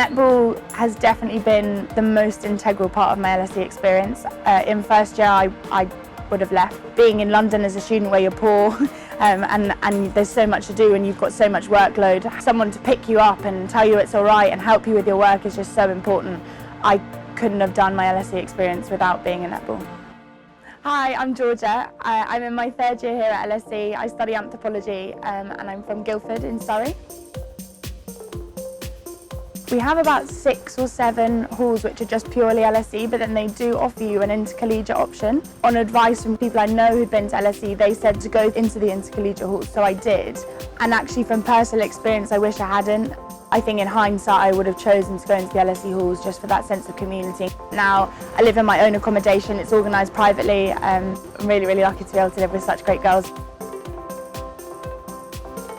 Netball has definitely been the most integral part of my LSE experience. In first year I would have left. Being in London as a student where you're poor and there's so much to do and you've got so much workload, someone to pick you up and tell you it's all right and help you with your work is just so important. I couldn't have done my LSE experience without being in netball. Hi, I'm Georgia. I'm in my third year here at LSE. I study anthropology and I'm from Guildford in Surrey. We have about 6 or 7 halls which are just purely LSE, but then they do offer you an intercollegiate option. On advice from people I know who'd been to LSE, they said to go into the intercollegiate halls, so I did. And actually from personal experience, I wish I hadn't. I think in hindsight I would have chosen to go into the LSE halls just for that sense of community. Now I live in my own accommodation, it's organised privately. I'm really, really lucky to be able to live with such great girls.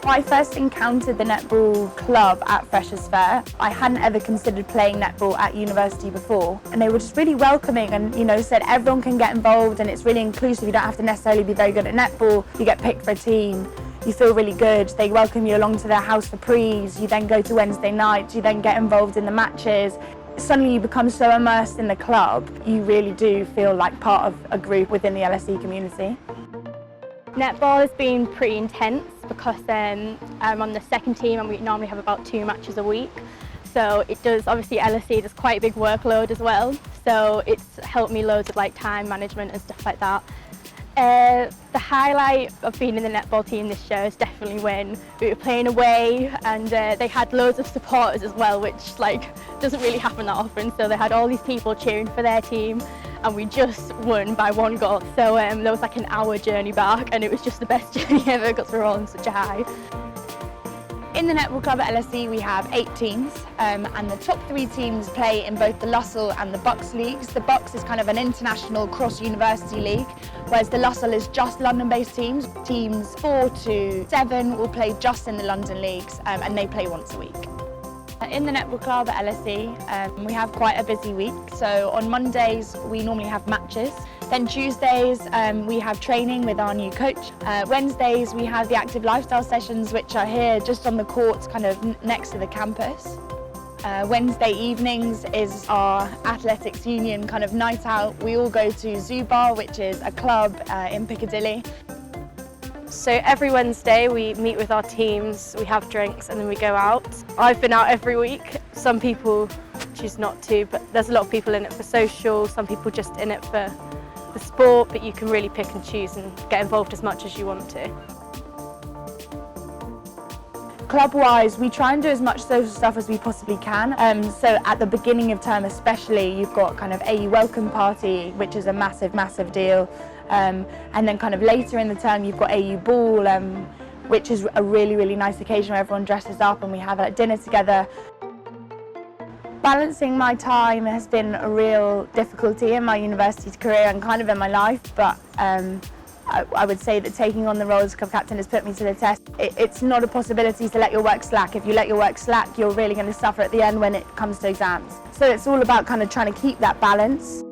I first encountered the netball club at Freshers' Fair. I hadn't ever considered playing netball at university before, and they were just really welcoming and said everyone can get involved and it's really inclusive. You don't have to necessarily be very good at netball. You get picked for a team, you feel really good. They welcome you along to their house for prees. You then go to Wednesday nights. You then get involved in the matches. Suddenly you become so immersed in the club, you really do feel like part of a group within the LSE community. Netball has been pretty intense because I'm on the second team and we normally have about 2 matches a week. So it does, obviously LSE, there's quite a big workload as well. So it's helped me loads of time management and stuff like that. The highlight of being in the netball team this year is definitely when we were playing away and they had loads of supporters as well, which doesn't really happen that often. So they had all these people cheering for their team and we just won by 1 goal. So there was an hour journey back and it was just the best journey ever because we were all on such a high. In the netball club at LSE we have 8 teams and the top 3 teams play in both the LSE and the Bucks leagues. The Bucks is kind of an international cross-university league, whereas the LSE is just London-based teams. Teams 4 to 7 will play just in the London leagues and they play once a week. In the netball club at LSE we have quite a busy week. So on Mondays we normally have matches. Then Tuesdays we have training with our new coach. Wednesdays we have the active lifestyle sessions which are here just on the courts kind of next to the campus. Wednesday evenings is our athletics union kind of night out. We all go to Zoo Bar, which is a club in Piccadilly. So every Wednesday we meet with our teams, we have drinks and then we go out. I've been out every week. Some people choose not to, but there's a lot of people in it for social, some people just in it for the sport, but you can really pick and choose and get involved as much as you want to. Club-wise, we try and do as much social stuff as we possibly can. So at the beginning of term especially, you've got kind of AU welcome party, which is a massive, massive deal. And then kind of later in the term, you've got AU ball, which is a really, really nice occasion where everyone dresses up and we have a dinner together. Balancing my time has been a real difficulty in my university career and kind of in my life, but I would say that taking on the role as club captain has put me to the test. It's not a possibility to let your work slack. If you let your work slack, you're really going to suffer at the end when it comes to exams. So it's all about kind of trying to keep that balance.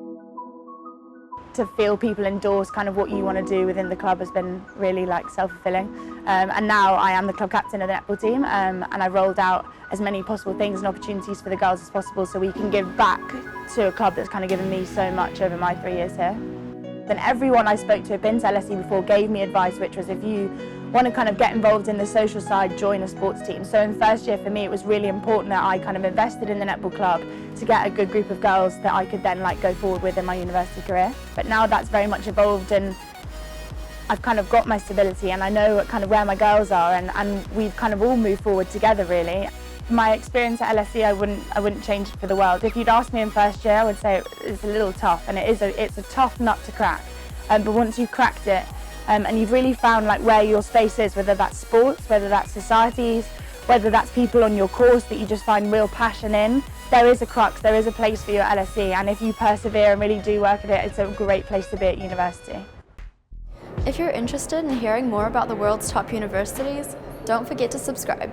To feel people endorse kind of what you want to do within the club has been really self-fulfilling. And now I am the club captain of the netball team and I've rolled out as many possible things and opportunities for the girls as possible so we can give back to a club that's kind of given me so much over my 3 years here. And everyone I spoke to who had been to LSE before gave me advice, which was if you want to kind of get involved in the social side, join a sports team. So in first year for me it was really important that I kind of invested in the netball club to get a good group of girls that I could then go forward with in my university career. But now that's very much evolved and I've kind of got my stability and I know kind of where my girls are and we've kind of all moved forward together really. My experience at LSE, I wouldn't change it for the world. If you'd asked me in first year, I would say it's a little tough, and it's a tough nut to crack. But once you've cracked it, and you've really found where your space is, whether that's sports, whether that's societies, whether that's people on your course that you just find real passion in, there is a crux, there is a place for you at LSE, and if you persevere and really do work at it, it's a great place to be at university. If you're interested in hearing more about the world's top universities, don't forget to subscribe.